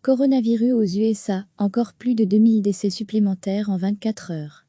Coronavirus aux USA, encore plus de 2000 décès supplémentaires en 24 heures.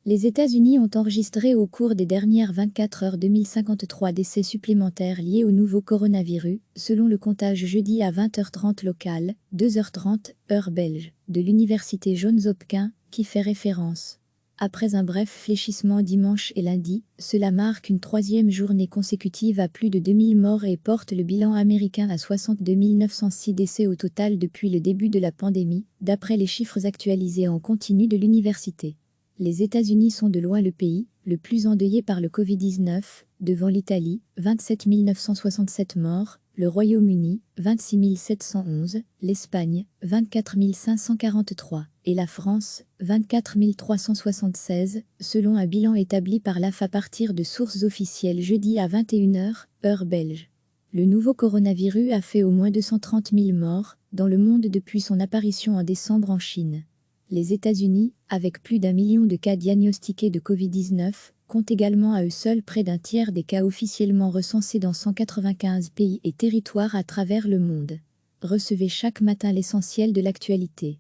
Les États-Unis ont enregistré au cours des dernières 24 heures 2053 décès supplémentaires liés au nouveau coronavirus, selon le comptage jeudi à 20h30 local, 2h30, heure belge, de l'université Johns Hopkins, qui fait référence. Après un bref fléchissement dimanche et lundi, cela marque une troisième journée consécutive à plus de 2000 morts et porte le bilan américain à 62 906 décès au total depuis le début de la pandémie, d'après les chiffres actualisés en continu de l'université. Les États-Unis sont de loin le pays le plus endeuillé par le Covid-19, devant l'Italie, 27 967 morts, le Royaume-Uni, 26 711, l'Espagne, 24 543, et la France, 24 376, selon un bilan établi par l'AF à partir de sources officielles jeudi à 21h, heure belge. Le nouveau coronavirus a fait au moins 230 000 morts dans le monde depuis son apparition en décembre en Chine. Les États-Unis, avec plus d'1 million de cas diagnostiqués de Covid-19, comptent également à eux seuls près d'un tiers des cas officiellement recensés dans 195 pays et territoires à travers le monde. Recevez chaque matin l'essentiel de l'actualité.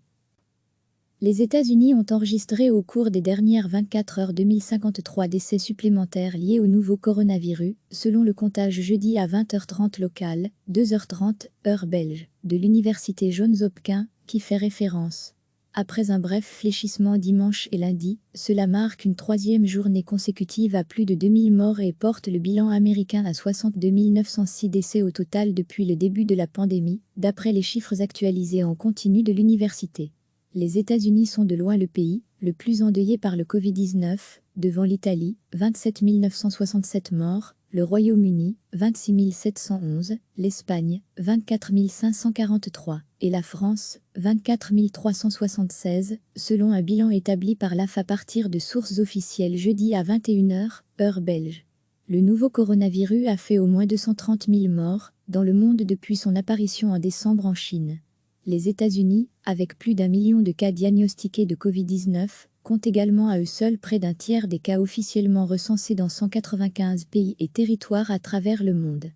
Les États-Unis ont enregistré au cours des dernières 24 heures 2053 décès supplémentaires liés au nouveau coronavirus, selon le comptage jeudi à 20h30 local, 2h30, heure belge, de l'université Johns Hopkins, qui fait référence. Après un bref fléchissement dimanche et lundi, cela marque une troisième journée consécutive à plus de 2000 morts et porte le bilan américain à 62 906 décès au total depuis le début de la pandémie, d'après les chiffres actualisés en continu de l'université. Les États-Unis sont de loin le pays le plus endeuillé par le Covid-19, devant l'Italie, 27 967 morts, le Royaume-Uni, 26 711, l'Espagne, 24 543, et la France, 24 376, selon un bilan établi par l'AF à partir de sources officielles jeudi à 21h, heure belge. Le nouveau coronavirus a fait au moins 230 000 morts dans le monde depuis son apparition en décembre en Chine. Les États-Unis, avec plus d'1 million de cas diagnostiqués de Covid-19, comptent également à eux seuls près d'un tiers des cas officiellement recensés dans 195 pays et territoires à travers le monde.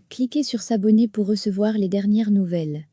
Cliquez sur s'abonner pour recevoir les dernières nouvelles.